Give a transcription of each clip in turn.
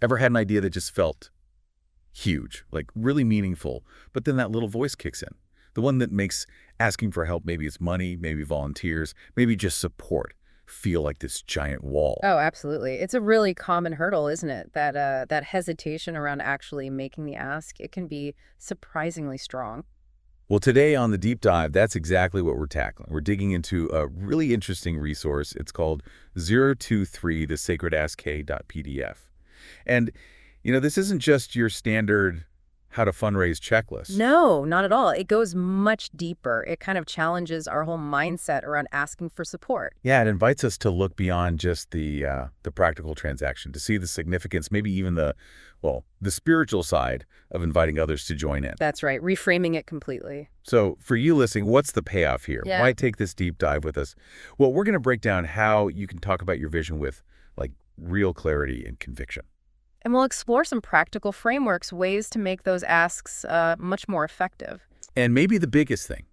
Ever had an idea that just felt huge, like really meaningful, but then that little voice kicks in? The one that makes asking for help, maybe it's money, maybe volunteers, maybe just support, feel like this giant wall. Oh, absolutely. It's a really common hurdle, isn't it? That hesitation around actually making the ask. It can be surprisingly strong. Well, today on the deep dive, that's exactly what we're tackling. We're digging into a really interesting resource. It's called 023 the sacred ask PDF. And, this isn't just your standard how to fundraise checklist. No, not at all. It goes much deeper. It kind of challenges our whole mindset around asking for support. Yeah, it invites us to look beyond just the practical transaction, to see the significance, maybe even the spiritual side of inviting others to join in. That's right. Reframing it completely. So for you listening, what's the payoff here? Yeah. Why take this deep dive with us? Well, we're going to break down how you can talk about your vision with like real clarity and conviction. And we'll explore some practical frameworks, ways to make those asks much more effective. And maybe the biggest thing,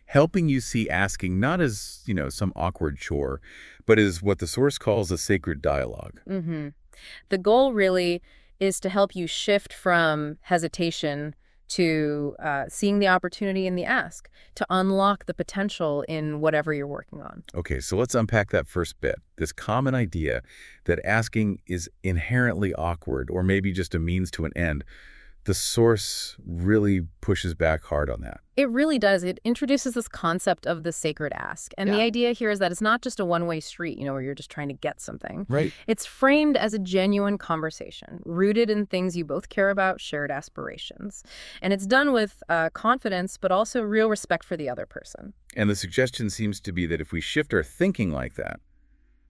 helping you see asking not as, some awkward chore, but as what the source calls a sacred dialogue. hmm The goal really is to help you shift from hesitation to seeing the opportunity in the ask, to unlock the potential in whatever you're working on. Okay, so let's unpack that first bit. This common idea that asking is inherently awkward or maybe just a means to an end. The source really pushes back hard on that. It really does. It introduces this concept of the sacred ask. And the Yeah. idea here is that it's not just a one-way street, where you're just trying to get something. Right. It's framed as a genuine conversation, rooted in things you both care about, shared aspirations. And it's done with confidence, but also real respect for the other person. And the suggestion seems to be that if we shift our thinking like that,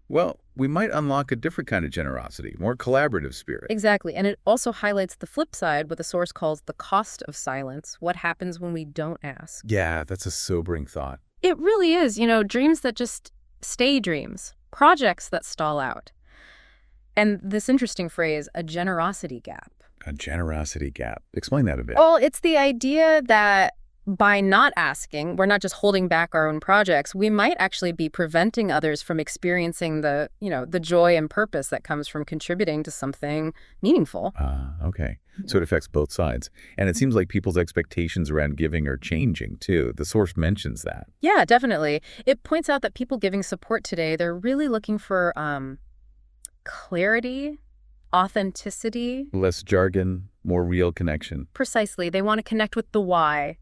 well, we might unlock a different kind of generosity, more collaborative spirit. Exactly. And it also highlights the flip side, what the source calls the cost of silence, what happens when we don't ask. Yeah, that's a sobering thought. It really is, dreams that just stay dreams, projects that stall out. And this interesting phrase, a generosity gap. A generosity gap. Explain that a bit. Well, it's the idea that by not asking, we're not just holding back our own projects, we might actually be preventing others from experiencing the joy and purpose that comes from contributing to something meaningful. Okay. So it affects both sides. And it seems like people's expectations around giving are changing, too. The source mentions that. Yeah, definitely. It points out that people giving support today, they're really looking for clarity, authenticity. Less jargon, more real connection. Precisely. They want to connect with the why,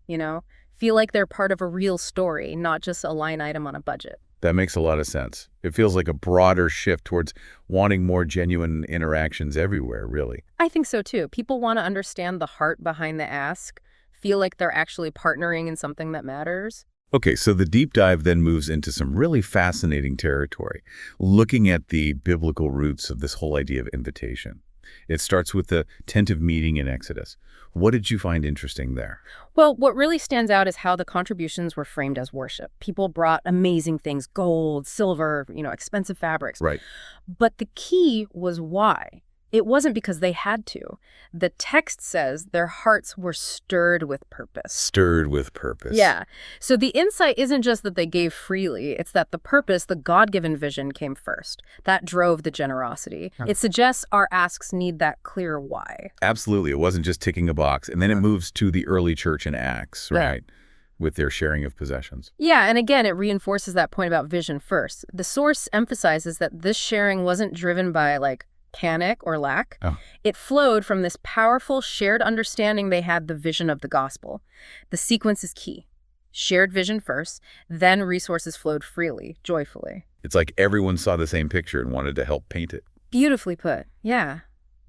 feel like they're part of a real story, not just a line item on a budget. That makes a lot of sense. It feels like a broader shift towards wanting more genuine interactions everywhere, really. I think so too. People want to understand the heart behind the ask, feel like they're actually partnering in something that matters. Okay, so the deep dive then moves into some really fascinating territory, looking at the biblical roots of this whole idea of invitation. It starts with the tent of meeting in Exodus. What did you find interesting there? Well, what really stands out is how the contributions were framed as worship. People brought amazing things, gold, silver, expensive fabrics. Right. But the key was why. It wasn't because they had to. The text says their hearts were stirred with purpose. Stirred with purpose. Yeah. So the insight isn't just that they gave freely, it's that the purpose, the God-given vision came first. That drove the generosity. It suggests our asks need that clear why. Absolutely. It wasn't just ticking a box. And then it moves to the early church in Acts, right? With their sharing of possessions. Yeah, and again, it reinforces that point about vision first. The source emphasizes that this sharing wasn't driven by, panic or lack. Oh. It flowed from this powerful shared understanding they had the vision of the gospel. The sequence is key. Shared vision first, then resources flowed freely, joyfully. It's like everyone saw the same picture and wanted to help paint it. Beautifully put. Yeah.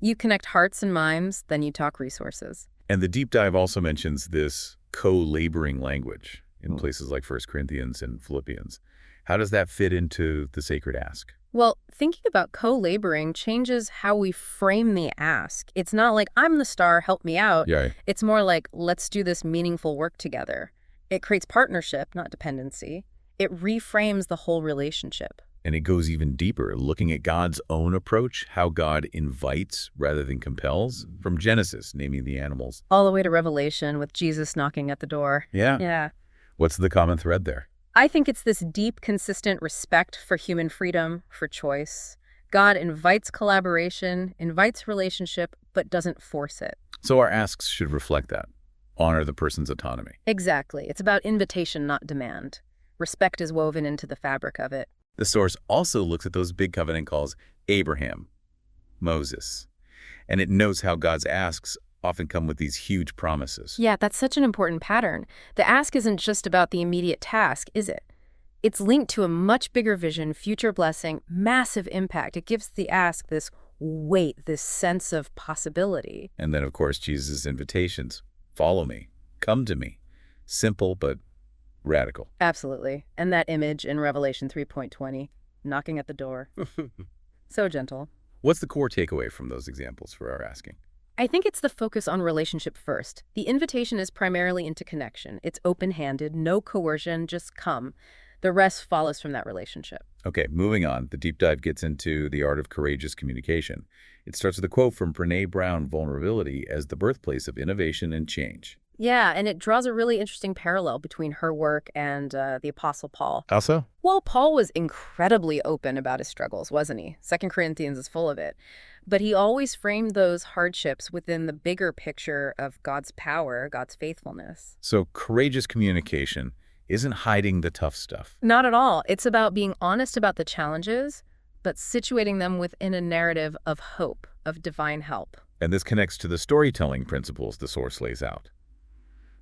You connect hearts and minds, then you talk resources. And the deep dive also mentions this co-laboring language in places like 1 Corinthians and Philippians. How does that fit into the sacred ask? Well, thinking about co-laboring changes how we frame the ask. It's not like, I'm the star, help me out. Yeah. It's more like, let's do this meaningful work together. It creates partnership, not dependency. It reframes the whole relationship. And it goes even deeper, looking at God's own approach, how God invites rather than compels, from Genesis, naming the animals. All the way to Revelation with Jesus knocking at the door. Yeah. Yeah. What's the common thread there? I think it's this deep, consistent respect for human freedom, for choice. God invites collaboration, invites relationship, but doesn't force it. So our asks should reflect that. Honor the person's autonomy. Exactly. It's about invitation, not demand. Respect is woven into the fabric of it. The source also looks at those big covenant calls, Abraham, Moses, and it notes how God's asks often come with these huge promises. Yeah, that's such an important pattern. The ask isn't just about the immediate task, is it? It's linked to a much bigger vision, future blessing, massive impact. It gives the ask this weight, this sense of possibility. And then, of course, Jesus' invitations. Follow me. Come to me. Simple, but radical. Absolutely. And that image in Revelation 3:20, knocking at the door. So gentle. What's the core takeaway from those examples for our asking? I think it's the focus on relationship first. The invitation is primarily into connection. It's open-handed, no coercion, just come. The rest follows from that relationship. Okay, moving on. The deep dive gets into the art of courageous communication. It starts with a quote from Brené Brown, vulnerability as the birthplace of innovation and change. Yeah, and it draws a really interesting parallel between her work and the Apostle Paul. How so? Well, Paul was incredibly open about his struggles, wasn't he? 2 Corinthians is full of it. But he always framed those hardships within the bigger picture of God's power, God's faithfulness. So courageous communication isn't hiding the tough stuff. Not at all. It's about being honest about the challenges, but situating them within a narrative of hope, of divine help. And this connects to the storytelling principles the source lays out.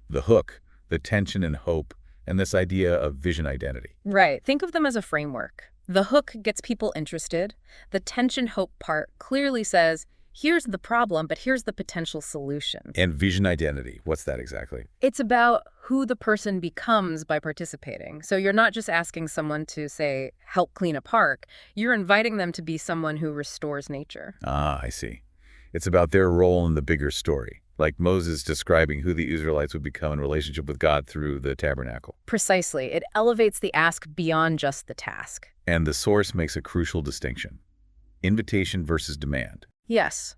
The hook, the tension and hope, and this idea of vision identity. Right. Think of them as a framework. The hook gets people interested. The tension hope part clearly says, here's the problem, but here's the potential solution. And vision identity, what's that exactly? It's about who the person becomes by participating. So you're not just asking someone to, say, help clean a park. You're inviting them to be someone who restores nature. Ah, I see. It's about their role in the bigger story, like Moses describing who the Israelites would become in relationship with God through the tabernacle. Precisely. It elevates the ask beyond just the task. And the source makes a crucial distinction. Invitation versus demand. Yes.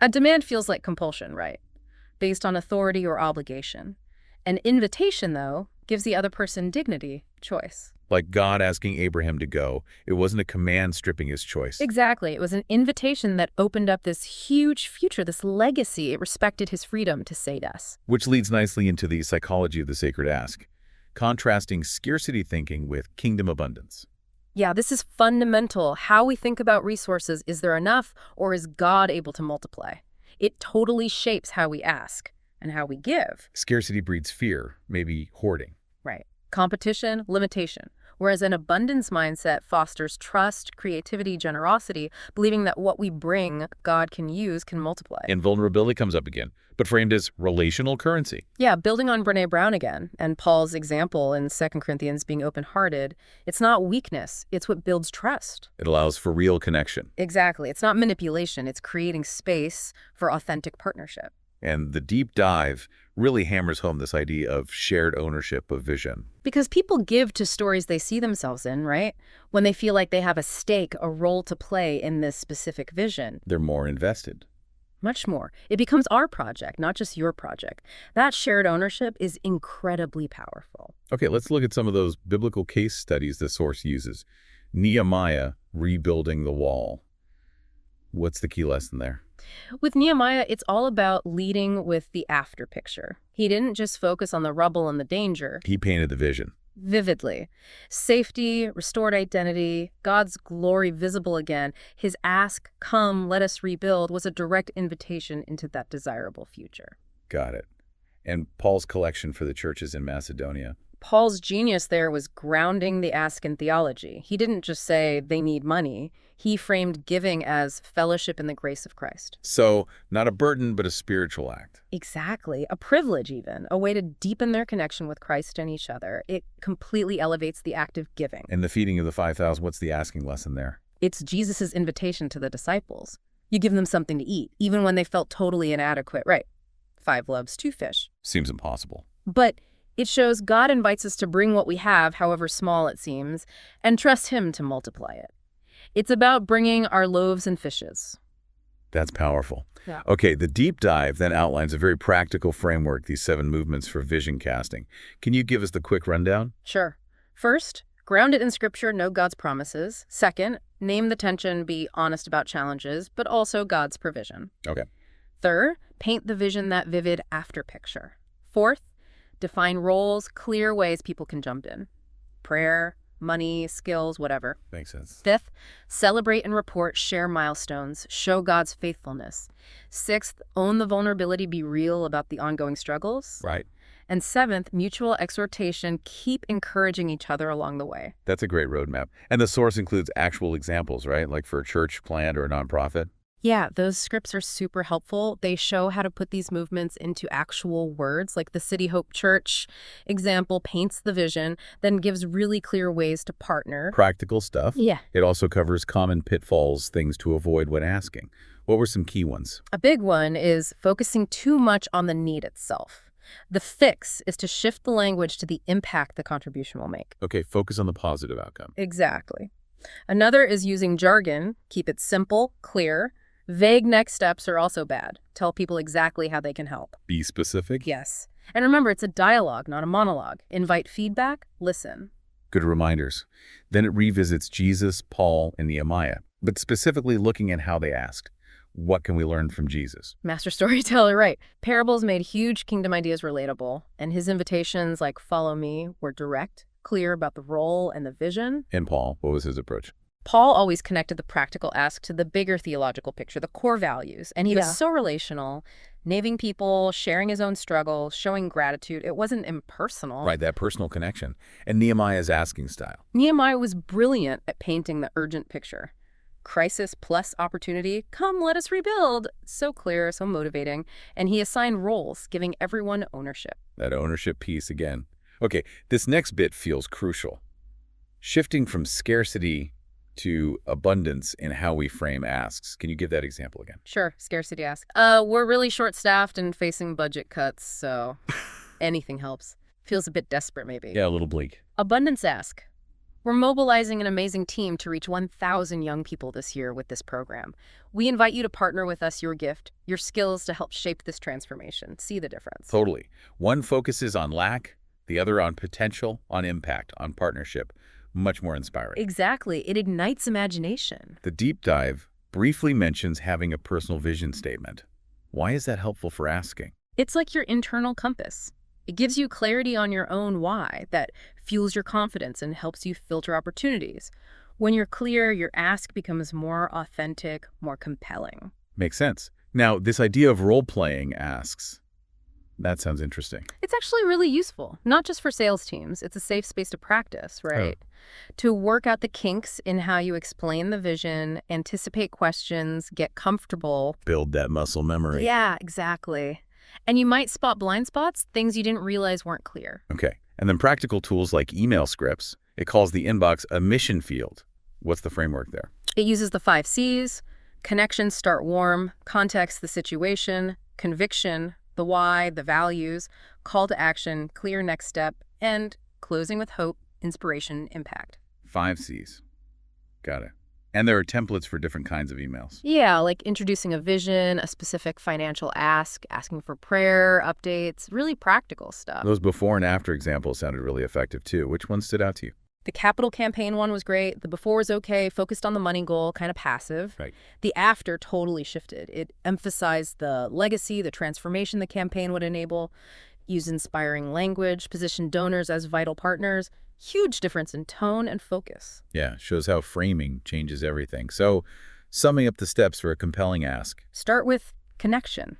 A demand feels like compulsion, right? Based on authority or obligation. An invitation, though, gives the other person dignity, choice. Like God asking Abraham to go, it wasn't a command stripping his choice. Exactly. It was an invitation that opened up this huge future, this legacy. It respected his freedom to say yes. Which leads nicely into the psychology of the sacred ask, contrasting scarcity thinking with kingdom abundance. Yeah, this is fundamental. How we think about resources. Is there enough, or is God able to multiply? It totally shapes how we ask and how we give. Scarcity breeds fear, maybe hoarding. Right. Competition, limitation. Whereas an abundance mindset fosters trust, creativity, generosity, believing that what we bring, God can use, can multiply. And vulnerability comes up again, but framed as relational currency. Yeah, building on Brené Brown again, and Paul's example in 2 Corinthians being open-hearted, it's not weakness, it's what builds trust. It allows for real connection. Exactly. It's not manipulation, it's creating space for authentic partnership. And the deep dive really hammers home this idea of shared ownership of vision. Because people give to stories they see themselves in, right? When they feel like they have a stake, a role to play in this specific vision. They're more invested. Much more. It becomes our project, not just your project. That shared ownership is incredibly powerful. Okay, let's look at some of those biblical case studies the source uses. Nehemiah rebuilding the wall. What's the key lesson there? With Nehemiah, it's all about leading with the after picture. He didn't just focus on the rubble and the danger. He painted the vision. Vividly. Safety, restored identity, God's glory visible again. His ask, come, let us rebuild, was a direct invitation into that desirable future. Got it. And Paul's collection for the churches in Macedonia. Paul's genius there was grounding the ask in theology. He didn't just say they need money. He framed giving as fellowship in the grace of Christ. So, not a burden, but a spiritual act. Exactly. A privilege even. A way to deepen their connection with Christ and each other. It completely elevates the act of giving. And the feeding of the 5,000, what's the asking lesson there? It's Jesus' invitation to the disciples. You give them something to eat, even when they felt totally inadequate. Right. 5 loaves, 2 fish. Seems impossible. But it shows God invites us to bring what we have, however small it seems, and trust Him to multiply it. It's about bringing our loaves and fishes. That's powerful. Yeah. Okay, the deep dive then outlines a very practical framework, these 7 movements for vision casting. Can you give us the quick rundown? Sure. First, Ground it in scripture, know God's promises. Second, name the tension, be honest about challenges, but also God's provision. Okay. Third, paint the vision, that vivid after picture. Fourth, define roles, clear ways people can jump in. Prayer, money, skills, whatever. Makes sense. Fifth, celebrate and report, share milestones, show God's faithfulness. Sixth, own the vulnerability, be real about the ongoing struggles. Right. And seventh, mutual exhortation, keep encouraging each other along the way. That's a great roadmap. And the source includes actual examples, right? Like for a church, plant, or a nonprofit? Yeah, those scripts are super helpful. They show how to put these movements into actual words, like the City Hope Church example paints the vision, then gives really clear ways to partner. Practical stuff. Yeah. It also covers common pitfalls, things to avoid when asking. What were some key ones? A big one is focusing too much on the need itself. The fix is to shift the language to the impact the contribution will make. Okay, focus on the positive outcome. Exactly. Another is using jargon, keep it simple, clear. Vague next steps are also bad. Tell people exactly how they can help. Be specific. Yes. And remember, it's a dialogue, not a monologue. Invite feedback, listen. Good reminders. Then it revisits Jesus, Paul, and Nehemiah, but specifically looking at how they asked. What can we learn from Jesus? Master storyteller, right. Parables made huge kingdom ideas relatable, and his invitations like follow me were direct, clear about the role and the vision. And Paul, what was his approach? Paul always connected the practical ask to the bigger theological picture, the core values, and he was so relational, naming people, sharing his own struggles, showing gratitude. It wasn't impersonal. Right, that personal connection. And Nehemiah's asking style. Nehemiah was brilliant at painting the urgent picture. Crisis plus opportunity, come let us rebuild. So clear, so motivating. And he assigned roles, giving everyone ownership. That ownership piece again. Okay, this next bit feels crucial. Shifting from scarcity to abundance in how we frame asks. Can you give that example again? Sure, scarcity ask. We're really short-staffed and facing budget cuts, so anything helps. Feels a bit desperate, maybe. Yeah, a little bleak. Abundance ask. We're mobilizing an amazing team to reach 1,000 young people this year with this program. We invite you to partner with us, your gift, your skills to help shape this transformation. See the difference. Totally. One focuses on lack, the other on potential, on impact, on partnership. Much more inspiring. Exactly. It ignites imagination. The deep dive briefly mentions having a personal vision statement. Why is that helpful for asking? It's like your internal compass. It gives you clarity on your own why that fuels your confidence and helps you filter opportunities. When you're clear, your ask becomes more authentic, more compelling. Makes sense. Now, this idea of role-playing asks, that sounds interesting. It's actually really useful, not just for sales teams. It's a safe space to practice, right? To work out the kinks in how you explain the vision, anticipate questions, get comfortable. Build that muscle memory. Yeah, exactly. And you might spot blind spots, things you didn't realize weren't clear. Okay. And then practical tools like email scripts. It calls the inbox a mission field. What's the framework there? It uses the 5 C's, connections start warm, context the situation, conviction, the why, the values, call to action, clear next step, and closing with hope, inspiration, impact. 5 C's. Got it. And there are templates for different kinds of emails. Yeah, like introducing a vision, a specific financial ask, asking for prayer, updates, really practical stuff. Those before and after examples sounded really effective too. Which one stood out to you? The capital campaign one was great. The before was okay, focused on the money goal, kind of passive. Right. The after totally shifted. It emphasized the legacy, the transformation the campaign would enable, used inspiring language, positioned donors as vital partners. Huge difference in tone and focus. Yeah, shows how framing changes everything. So, summing up the steps for a compelling ask. Start with connection.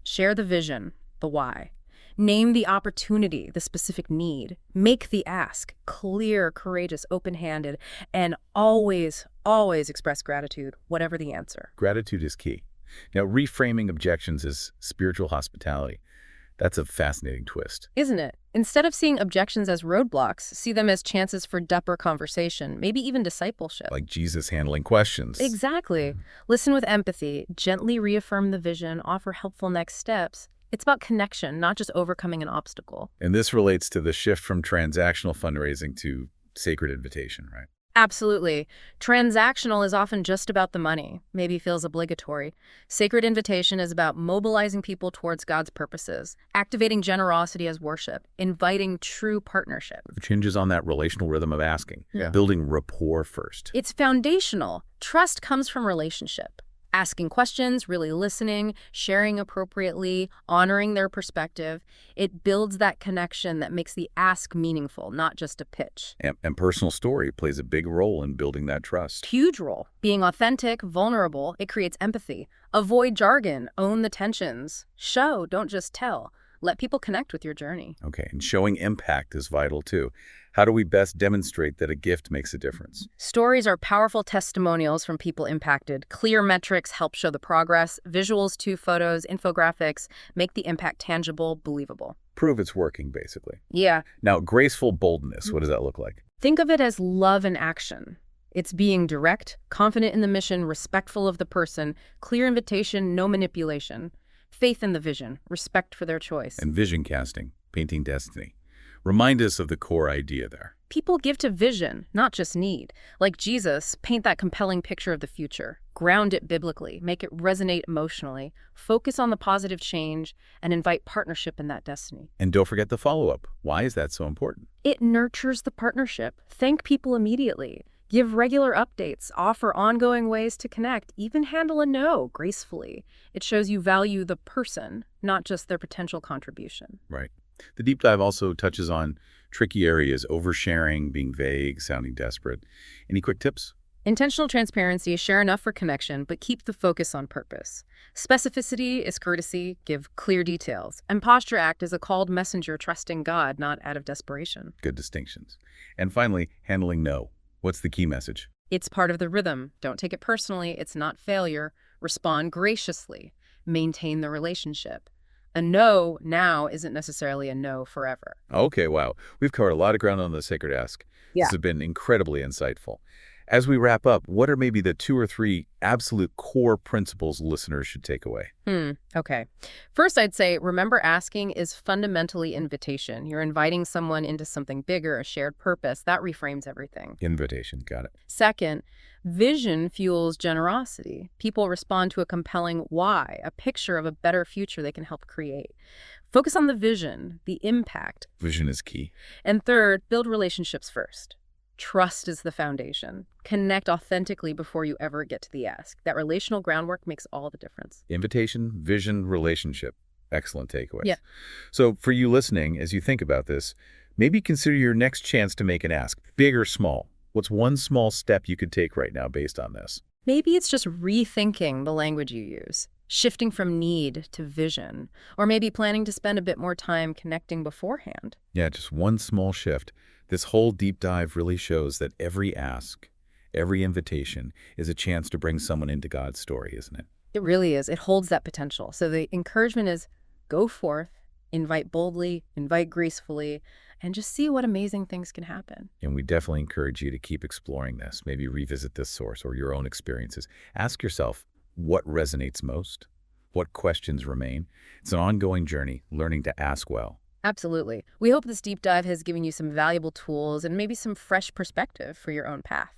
Share the vision, the why. Name the opportunity, the specific need. Make the ask clear, courageous, open-handed, and always, always express gratitude, whatever the answer. Gratitude is key. Now, reframing objections as spiritual hospitality. That's a fascinating twist. Isn't it? Instead of seeing objections as roadblocks, see them as chances for deeper conversation, maybe even discipleship. Like Jesus handling questions. Exactly. Listen with empathy, gently reaffirm the vision, offer helpful next steps. It's about connection, not just overcoming an obstacle. And this relates to the shift from transactional fundraising to sacred invitation, right? Absolutely. Transactional is often just about the money, maybe feels obligatory. Sacred invitation is about mobilizing people towards God's purposes, activating generosity as worship, inviting true partnership. Changes on that relational rhythm of asking, Yeah. building rapport first. It's foundational. Trust comes from relationship. Asking questions, really listening, sharing appropriately, honoring their perspective. It builds that connection that makes the ask meaningful, not just a pitch. And personal story plays a big role in building that trust. Huge role. Being authentic, vulnerable, it creates empathy. Avoid jargon, own the tensions. Show, don't just tell. Let people connect with your journey. Okay, and showing impact is vital too. How do we best demonstrate that a gift makes a difference? Stories are powerful testimonials from people impacted. Clear metrics help show the progress. Visuals too, photos, infographics, make the impact tangible, believable. Prove it's working, basically. Yeah. Now, graceful boldness, what does that look like? Think of it as love in action. It's being direct, confident in the mission, respectful of the person, clear invitation, no manipulation. Faith in the vision, respect for their choice. And vision casting, painting destiny. Remind us of the core idea there. People give to vision, not just need. Like Jesus, paint that compelling picture of the future. Ground it biblically, make it resonate emotionally, focus on the positive change, and invite partnership in that destiny. And don't forget the follow-up. Why is that so important? It nurtures the partnership. Thank people immediately. Give regular updates, offer ongoing ways to connect, even handle a no gracefully. It shows you value the person, not just their potential contribution. Right. The deep dive also touches on tricky areas, oversharing, being vague, sounding desperate. Any quick tips? Intentional transparency, share enough for connection, but keep the focus on purpose. Specificity is courtesy, give clear details. And posture act as a called messenger trusting God, not out of desperation. Good distinctions. And finally, handling no. What's the key message? It's part of the rhythm. Don't take it personally. It's not failure. Respond graciously. Maintain the relationship. A no now isn't necessarily a no forever. Okay, wow. We've covered a lot of ground on the Sacred Ask. Yeah. This has been incredibly insightful. As we wrap up, what are maybe the 2 or 3 absolute core principles listeners should take away? Okay. First, I'd say remember asking is fundamentally invitation. You're inviting someone into something bigger, a shared purpose. That reframes everything. Invitation, got it. Second, vision fuels generosity. People respond to a compelling why, a picture of a better future they can help create. Focus on the vision, the impact. Vision is key. And third, build relationships first. Trust is the foundation. Connect authentically before you ever get to the ask. That relational groundwork makes all the difference. Invitation, vision, relationship. Excellent takeaways. Yeah. So for you listening, as you think about this, maybe consider your next chance to make an ask, big or small. What's one small step you could take right now based on this? Maybe it's just rethinking the language you use, shifting from need to vision, or maybe planning to spend a bit more time connecting beforehand. Yeah, just one small shift. This whole deep dive really shows that every ask, every invitation is a chance to bring someone into God's story, isn't it? It really is. It holds that potential. So the encouragement is go forth, invite boldly, invite gracefully, and just see what amazing things can happen. And we definitely encourage you to keep exploring this, maybe revisit this source or your own experiences. Ask yourself, what resonates most? What questions remain? It's an ongoing journey, learning to ask well. Absolutely. We hope this deep dive has given you some valuable tools and maybe some fresh perspective for your own path.